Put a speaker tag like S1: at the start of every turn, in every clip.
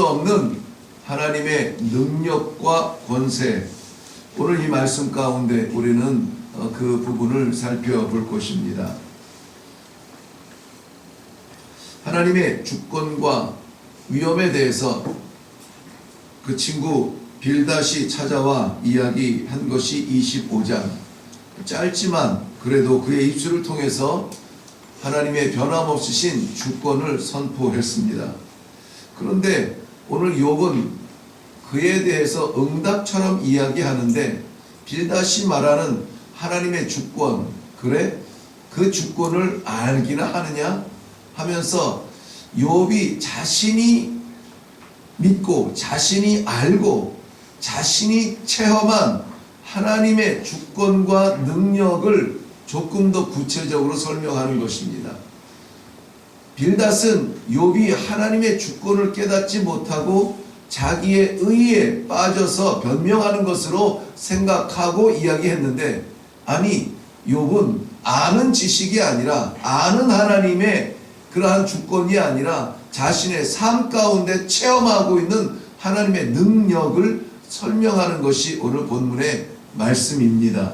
S1: 없는 하나님의 능력과 권세, 오늘 이 말씀 가운데 우리는 그 부분을 살펴볼 것입니다. 하나님의 주권과 위엄에 대해서 그 친구 빌닷이 찾아와 이야기한 것이 25장. 짧지만 그래도 그의 입술을 통해서 하나님의 변함없으신 주권을 선포했습니다. 그런데 오늘 욥은 그에 대해서 응답처럼 이야기하는데, 빌닷이 말하는 하나님의 주권, 그래? 그 주권을 알기나 하느냐 하면서 욥이 자신이 믿고 자신이 알고 자신이 체험한 하나님의 주권과 능력을 조금 더 구체적으로 설명하는 것입니다. 빌닷은 욥이 하나님의 주권을 깨닫지 못하고 자기의 의에 빠져서 변명하는 것으로 생각하고 이야기했는데, 아니 욥은 아는 지식이 아니라 아는 하나님의 그러한 주권이 아니라 자신의 삶 가운데 체험하고 있는 하나님의 능력을 설명하는 것이 오늘 본문의 말씀입니다.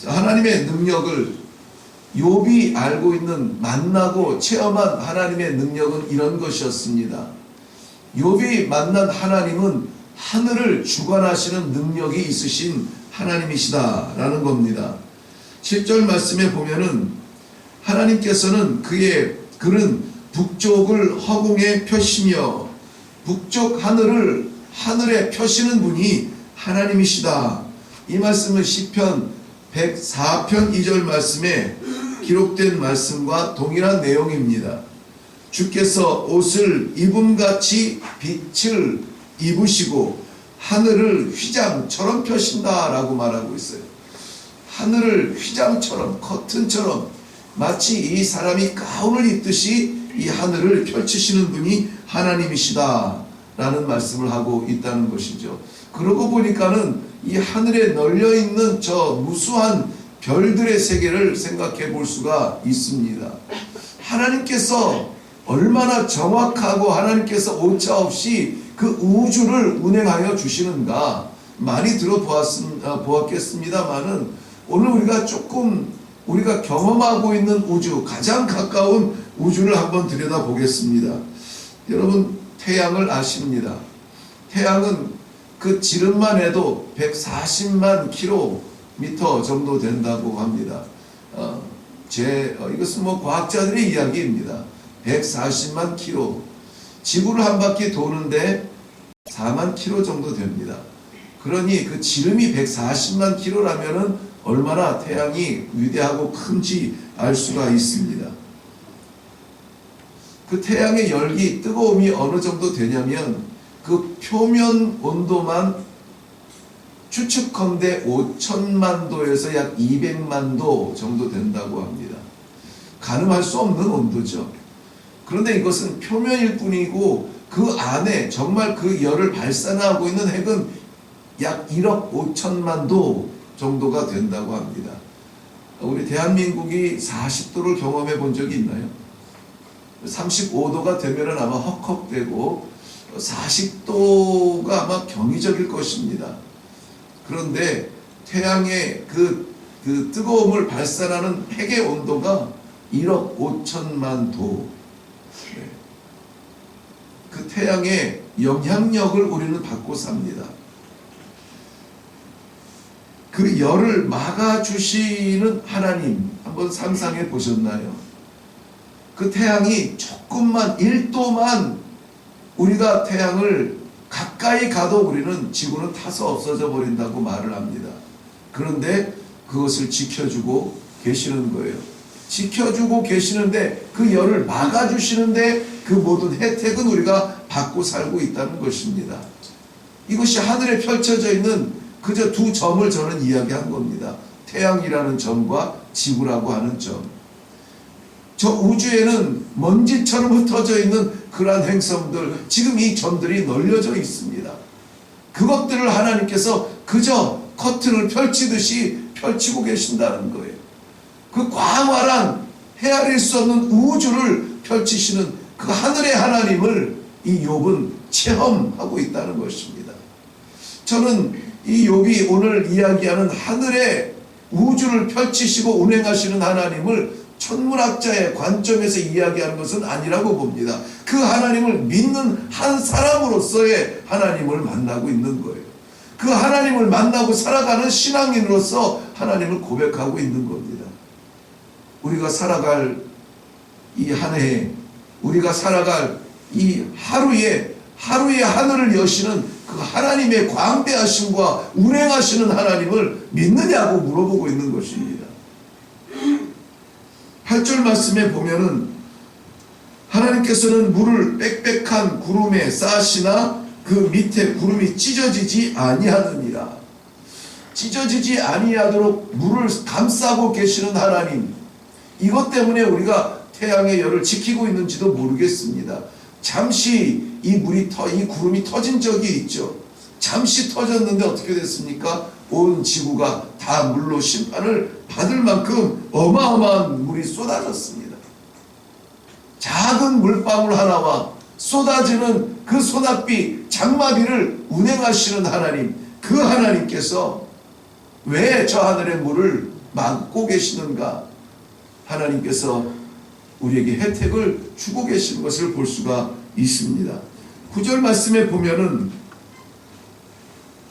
S1: 하나님의 능력을 욥이 알고 있는, 만나고 체험한 하나님의 능력은 이런 것이었습니다. 욥이 만난 하나님은 하늘을 주관하시는 능력이 있으신 하나님이시다라는 겁니다. 7절 말씀에 보면은 하나님께서는 그는 북쪽을 허공에 펴시며, 북쪽 하늘을 하늘에 펴시는 분이 하나님이시다. 이 말씀은 시편 104편 2절 말씀에 기록된 말씀과 동일한 내용입니다. 주께서 옷을 입음같이 빛을 입으시고 하늘을 휘장처럼 펴신다 라고 말하고 있어요. 하늘을 휘장처럼, 커튼처럼, 마치 이 사람이 가운을 입듯이 이 하늘을 펼치시는 분이 하나님이시다 라는 말씀을 하고 있다는 것이죠. 그러고 보니까는 이 하늘에 널려있는 저 무수한 별들의 세계를 생각해 볼 수가 있습니다. 하나님께서 얼마나 정확하고 하나님께서 오차 없이 그 우주를 운행하여 주시는가 많이 들어보았겠습니다만은, 오늘 우리가 경험하고 있는 우주, 가장 가까운 우주를 한번 들여다보겠습니다. 여러분, 태양을 아십니다. 태양은 그 지름만 해도 140만 킬로미터 정도 된다고 합니다. 이것은 과학자들의 이야기입니다. 140만 킬로. 지구를 한 바퀴 도는데 4만 킬로 정도 됩니다. 그러니 그 지름이 140만 킬로라면은 얼마나 태양이 위대하고 큰지 알 수가 있습니다. 그 태양의 열기, 뜨거움이 어느 정도 되냐면 그 표면 온도만 추측컨대 5천만 도에서 약 200만 도 정도 된다고 합니다. 가늠할 수 없는 온도죠. 그런데 이것은 표면일 뿐이고 그 안에 정말 그 열을 발산하고 있는 핵은 약 1억 5천만 도 정도가 된다고 합니다. 우리 대한민국이 40도를 경험해 본 적이 있나요? 35도가 되면은 아마 헉헉대고 40도가 아마 경이적일 것입니다. 그런데 태양의 그 뜨거움을 발산하는 핵의 온도가 1억 5천만 도. 그 태양의 영향력을 우리는 받고 삽니다. 그 열을 막아주시는 하나님 한번 상상해 보셨나요? 그 태양이 조금만 1도만 우리가 태양을 가까이 가도 우리는 지구는 타서 없어져 버린다고 말을 합니다. 그런데 그것을 지켜주고 계시는 거예요. 지켜주고 계시는데 그 열을 막아주시는데 그 모든 혜택은 우리가 받고 살고 있다는 것입니다. 이것이 하늘에 펼쳐져 있는 그저 두 점을 저는 이야기한 겁니다. 태양이라는 점과 지구라고 하는 점. 저 우주에는 먼지처럼 흩어져 있는 그러한 행성들, 지금 이 점들이 널려져 있습니다. 그것들을 하나님께서 그저 커튼을 펼치듯이 펼치고 계신다는 거예요. 그 광활한 헤아릴 수 없는 우주를 펼치시는 그 하늘의 하나님을 이 욥은 체험하고 있다는 것입니다. 저는 이 욥이 오늘 이야기하는 하늘의 우주를 펼치시고 운행하시는 하나님을 천문학자의 관점에서 이야기하는 것은 아니라고 봅니다. 그 하나님을 믿는 한 사람으로서의 하나님을 만나고 있는 거예요. 그 하나님을 만나고 살아가는 신앙인으로서 하나님을 고백하고 있는 겁니다. 우리가 살아갈 이 한 해에, 우리가 살아갈 이 하루에 하늘을 여시는 그 하나님의 광대하심과 운행하시는 하나님을 믿느냐고 물어보고 있는 것입니다. 8절 말씀에 보면은 하나님께서는 물을 빽빽한 구름에 쌓으시나 그 밑에 구름이 찢어지지 아니하느니라. 찢어지지 아니하도록 물을 감싸고 계시는 하나님, 이것 때문에 우리가 태양의 열을 지키고 있는지도 모르겠습니다. 잠시 이 구름이 터진 적이 있죠. 잠시 터졌는데 어떻게 됐습니까? 온 지구가 다 물로 심판을 받을 만큼 어마어마한 물이 쏟아졌습니다. 작은 물방울 하나와 쏟아지는 그 소낙비, 장마비를 운행하시는 하나님, 그 하나님께서 왜 저 하늘의 물을 막고 계시는가? 하나님께서 우리에게 혜택을 주고 계시는 것을 볼 수가 있습니다. 9절 말씀에 보면은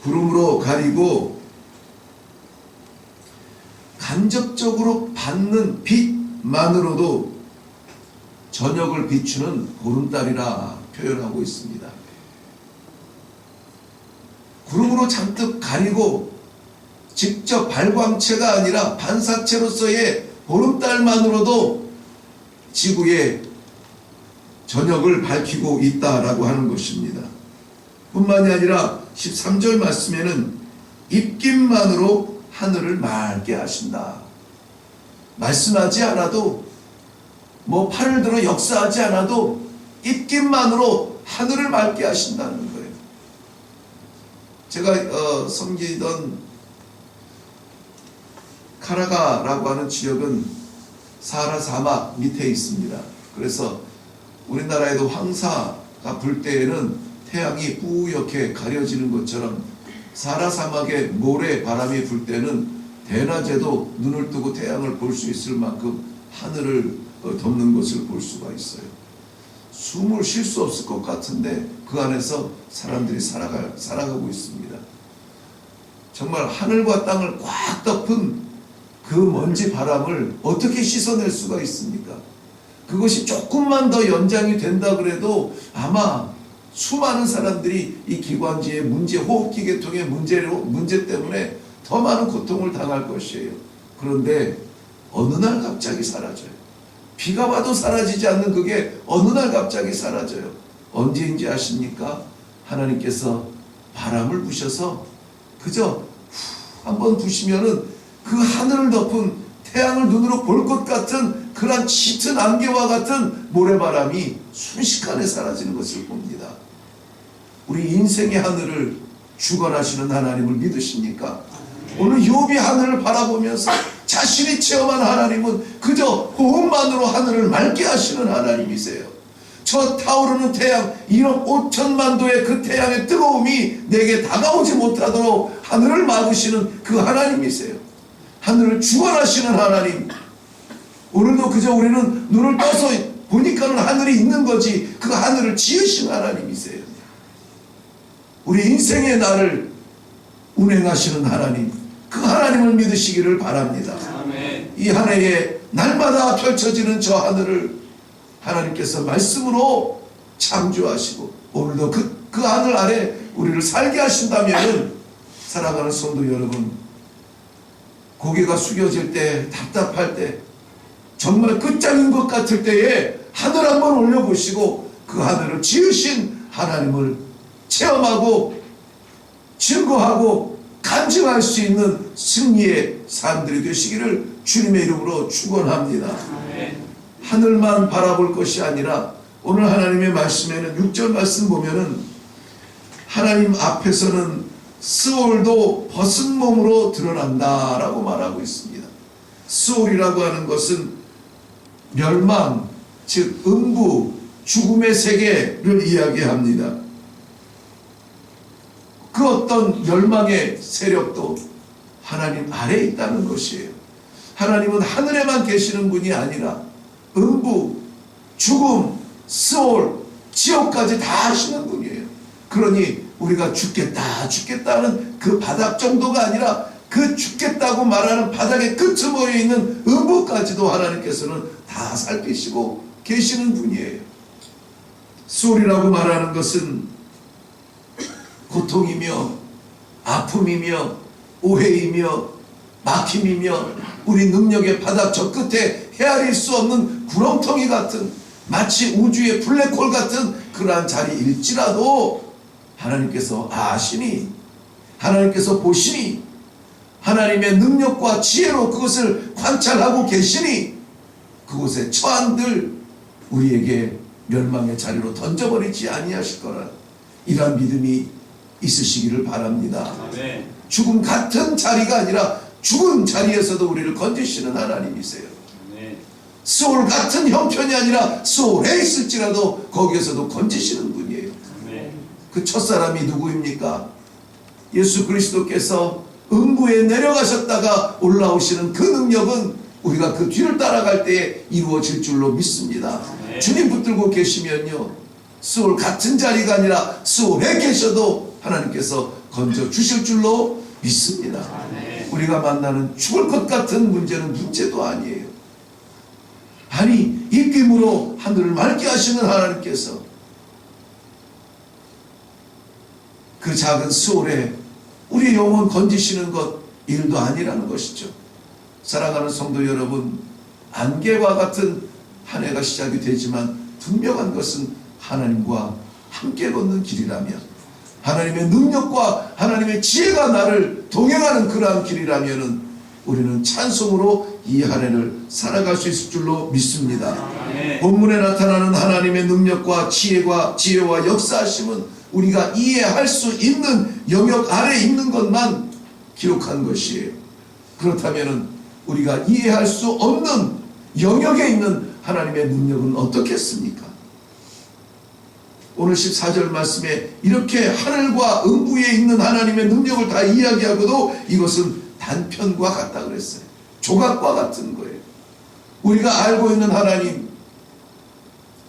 S1: 구름으로 가리고 간접적으로 받는 빛만으로도 저녁을 비추는 보름달이라 표현하고 있습니다. 구름으로 잔뜩 가리고 직접 발광체가 아니라 반사체로서의 보름달만으로도 지구의 저녁을 밝히고 있다라고 하는 것입니다. 뿐만이 아니라 13절 말씀에는 입김만으로 하늘을 맑게 하신다. 말씀하지 않아도, 팔을 들어 역사하지 않아도 입김만으로 하늘을 맑게 하신다는 거예요. 제가 섬기던 카라가라고 하는 지역은 사하라 사막 밑에 있습니다. 그래서 우리나라에도 황사가 불 때에는 태양이 뿌옇게 가려지는 것처럼 사하라 사막에 모래 바람이 불 때는 대낮에도 눈을 뜨고 태양을 볼 수 있을 만큼 하늘을 덮는 것을 볼 수가 있어요. 숨을 쉴 수 없을 것 같은데 그 안에서 사람들이 살아가고 있습니다. 정말 하늘과 땅을 꽉 덮은 그 먼지 바람을 어떻게 씻어낼 수가 있습니까? 그것이 조금만 더 연장이 된다 그래도 아마 수많은 사람들이 이 기관지의 문제, 호흡기 계통의 문제 때문에 더 많은 고통을 당할 것이에요. 그런데 어느 날 갑자기 사라져요. 비가 와도 사라지지 않는 그게 어느 날 갑자기 사라져요. 언제인지 아십니까? 하나님께서 바람을 부셔서 그저 한번 부시면은 그 하늘을 덮은 태양을 눈으로 볼 것 같은 그런 짙은 안개와 같은 모래바람이 순식간에 사라지는 것을 봅니다. 우리 인생의 하늘을 주관하시는 하나님을 믿으십니까? 오늘 욥이 하늘을 바라보면서 자신이 체험한 하나님은 그저 호흡만으로 하늘을 맑게 하시는 하나님이세요. 저 타오르는 태양, 1억 5천만 도의 그 태양의 뜨거움이 내게 다가오지 못하도록 하늘을 막으시는 그 하나님이세요. 하늘을 주관하시는 하나님. 오늘도 그저 우리는 눈을 떠서 보니까는 하늘이 있는 거지 그 하늘을 지으신 하나님이세요. 우리 인생의 날을 운행하시는 하나님, 그 하나님을 믿으시기를 바랍니다.
S2: 아멘.
S1: 이 한 해에 날마다 펼쳐지는 저 하늘을 하나님께서 말씀으로 창조하시고 오늘도 그 하늘 아래 우리를 살게 하신다면 사랑하는 성도 여러분, 고개가 숙여질 때, 답답할 때, 정말 끝장인 것 같을 때에 하늘 한번 올려보시고 그 하늘을 지으신 하나님을 체험하고 증거하고 간증할 수 있는 승리의 삶들이 되시기를 주님의 이름으로 축원합니다. 하늘만 바라볼 것이 아니라 오늘 하나님의 말씀에는 6절 말씀 보면은 하나님 앞에서는 스올도 벗은 몸으로 드러난다 라고 말하고 있습니다. 스올이라고 하는 것은 멸망, 즉 음부, 죽음의 세계를 이야기합니다. 그 어떤 멸망의 세력도 하나님 아래에 있다는 것이에요. 하나님은 하늘에만 계시는 분이 아니라 음부, 죽음, 스올, 지옥까지 다 하시는 분이에요. 그러니 우리가 죽겠다는 그 바닥 정도가 아니라 그 죽겠다고 말하는 바닥의 끄트머리에 있는 음부까지도 하나님께서는 다 살피시고 계시는 분이에요. 스올이라고 말하는 것은 고통이며 아픔이며 오해이며 막힘이며 우리 능력의 바닥 저 끝에 헤아릴 수 없는 구렁텅이 같은 마치 우주의 블랙홀 같은 그러한 자리일지라도 하나님께서 아시니, 하나님께서 보시니, 하나님의 능력과 지혜로 그것을 관찰하고 계시니 그곳에 처한들 우리에게 멸망의 자리로 던져버리지 아니하실 거라, 이러한 믿음이 있으시기를 바랍니다.
S2: 아멘.
S1: 죽음 같은 자리가 아니라 죽은 자리에서도 우리를 건지시는 하나님이세요.
S2: 아멘.
S1: 스올 같은 형편이 아니라 스올에 있을지라도 거기에서도 건지시는 분이에요.
S2: 아멘.
S1: 그 첫사람이 누구입니까? 예수 그리스도께서 음부에 내려가셨다가 올라오시는 그 능력은 우리가 그 뒤를 따라갈 때에 이루어질 줄로 믿습니다.
S2: 네.
S1: 주님 붙들고 계시면요, 스올 같은 자리가 아니라 스올에 계셔도 하나님께서 건져 주실 줄로 믿습니다.
S2: 네.
S1: 우리가 만나는 죽을 것 같은 문제는 문제도 아니에요. 아니, 입김으로 하늘을 맑게 하시는 하나님께서 그 작은 스올에 우리 영혼 건지시는 것 일도 아니라는 것이죠. 사랑하는 성도 여러분, 안개와 같은 한 해가 시작이 되지만 분명한 것은 하나님과 함께 걷는 길이라면, 하나님의 능력과 하나님의 지혜가 나를 동행하는 그러한 길이라면 우리는 찬송으로 이 한 해를 살아갈 수 있을 줄로 믿습니다.
S2: 네.
S1: 본문에 나타나는 하나님의 능력과 지혜와 역사하심은 우리가 이해할 수 있는 영역 아래에 있는 것만 기록한 것이에요. 그렇다면 우리가 이해할 수 없는 영역에 있는 하나님의 능력은 어떻겠습니까? 오늘 14절 말씀에 이렇게 하늘과 음부에 있는 하나님의 능력을 다 이야기하고도 이것은 단편과 같다 그랬어요. 조각과 같은 거예요. 우리가 알고 있는 하나님,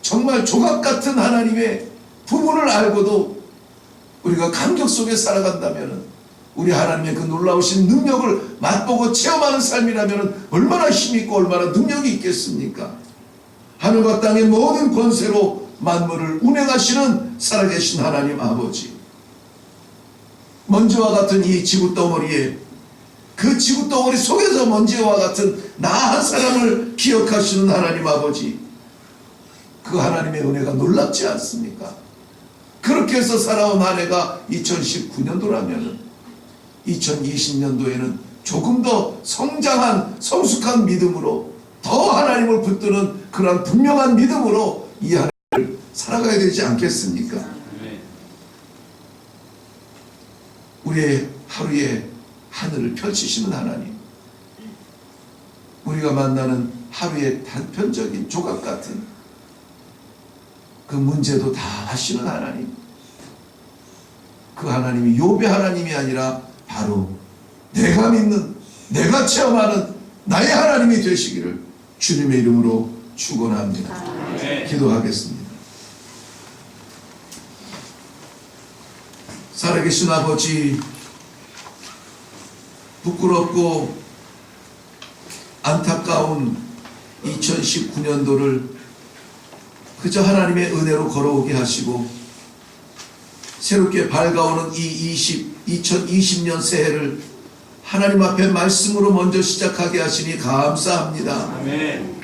S1: 정말 조각 같은 하나님의 부분을 알고도 우리가 감격 속에 살아간다면 우리 하나님의 그 놀라우신 능력을 맛보고 체험하는 삶이라면 얼마나 힘이 있고 얼마나 능력이 있겠습니까? 하늘과 땅의 모든 권세로 만물을 운행하시는 살아계신 하나님 아버지, 먼지와 같은 이 지구덩어리에, 그 지구덩어리 속에서 먼지와 같은 나 한 사람을 기억하시는 하나님 아버지, 그 하나님의 은혜가 놀랍지 않습니까? 그렇게 해서 살아온 한 해가 2019년도라면 2020년도에는 조금 더 성장한 성숙한 믿음으로, 더 하나님을 붙드는 그런 분명한 믿음으로 이 한 해를 살아가야 되지 않겠습니까?
S2: 네.
S1: 우리의 하루의 하늘을 펼치시는 하나님, 우리가 만나는 하루의 단편적인 조각 같은 그 문제도 다 아시는 하나님, 그 하나님이 욥의 하나님이 아니라 바로 내가 믿는, 내가 체험하는 나의 하나님이 되시기를 주님의 이름으로 축원합니다.
S2: 네.
S1: 기도하겠습니다. 살아계신 아버지, 부끄럽고 안타까운 2019년도를 그저 하나님의 은혜로 걸어오게 하시고 새롭게 밝아오는 이 2020년 새해를 하나님 앞에 말씀으로 먼저 시작하게 하시니 감사합니다.
S2: 아멘.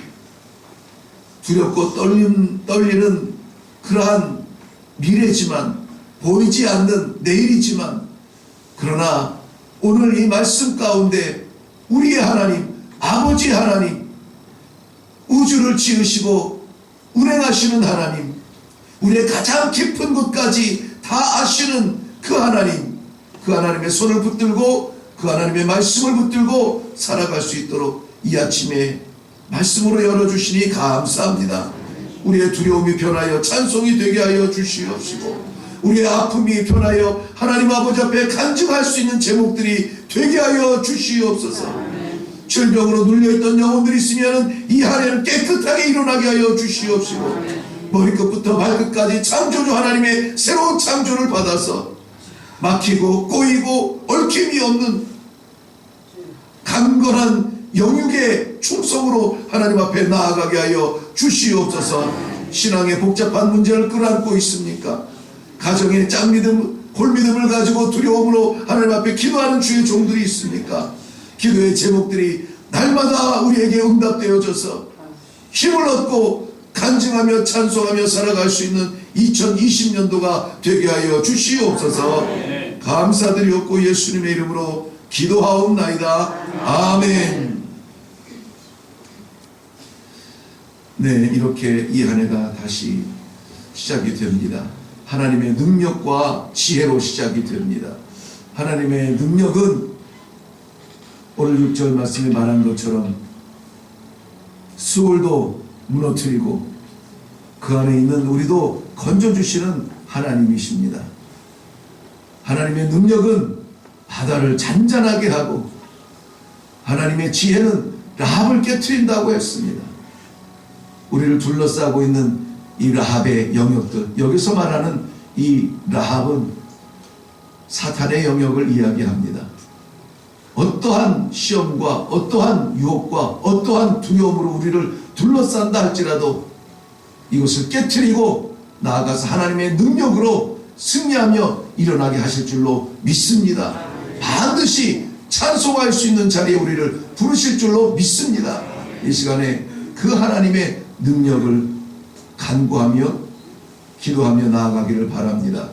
S1: 두렵고 떨리는 그러한 미래지만, 보이지 않는 내일이지만, 그러나 오늘 이 말씀 가운데 우리의 하나님, 아버지 하나님, 우주를 지으시고 운행하시는 하나님, 우리의 가장 깊은 곳까지 다 아시는 그 하나님, 그 하나님의 손을 붙들고 그 하나님의 말씀을 붙들고 살아갈 수 있도록 이 아침에 말씀으로 열어주시니 감사합니다. 우리의 두려움이 변하여 찬송이 되게 하여 주시옵시고, 우리의 아픔이 변하여 하나님 아버지 앞에 간증할 수 있는 제목들이 되게 하여 주시옵소서. 질병으로 눌려있던 영혼들이 있으면 이 한 해는 깨끗하게 일어나게 하여 주시옵시고, 머리끝부터 발끝까지 창조주 하나님의 새로운 창조를 받아서 막히고 꼬이고 얽힘이 없는 강건한 영육의 충성으로 하나님 앞에 나아가게 하여 주시옵소서. 신앙의 복잡한 문제를 끌어안고 있습니까? 가정의 짝믿음, 골믿음을 가지고 두려움으로 하나님 앞에 기도하는 주의 종들이 있습니까? 기도의 제목들이 날마다 우리에게 응답되어져서 힘을 얻고 간증하며 찬송하며 살아갈 수 있는 2020년도가 되게 하여 주시옵소서. 감사드리옵고 예수님의 이름으로 기도하옵나이다. 아멘. 네, 이렇게 이 한 해가 다시 시작이 됩니다. 하나님의 능력과 지혜로 시작이 됩니다. 하나님의 능력은 오늘 6절 말씀에 말한 것처럼 수월도 무너뜨리고 그 안에 있는 우리도 건져주시는 하나님이십니다. 하나님의 능력은 바다를 잔잔하게 하고 하나님의 지혜는 라합을 깨트린다고 했습니다. 우리를 둘러싸고 있는 이 라합의 영역들, 여기서 말하는 이 라합은 사탄의 영역을 이야기합니다. 어떠한 시험과 어떠한 유혹과 어떠한 두려움으로 우리를 둘러싼다 할지라도 이것을 깨트리고 나아가서 하나님의 능력으로 승리하며 일어나게 하실 줄로 믿습니다. 반드시 찬송할 수 있는 자리에 우리를 부르실 줄로 믿습니다. 이 시간에 그 하나님의 능력을 간구하며 기도하며 나아가기를 바랍니다.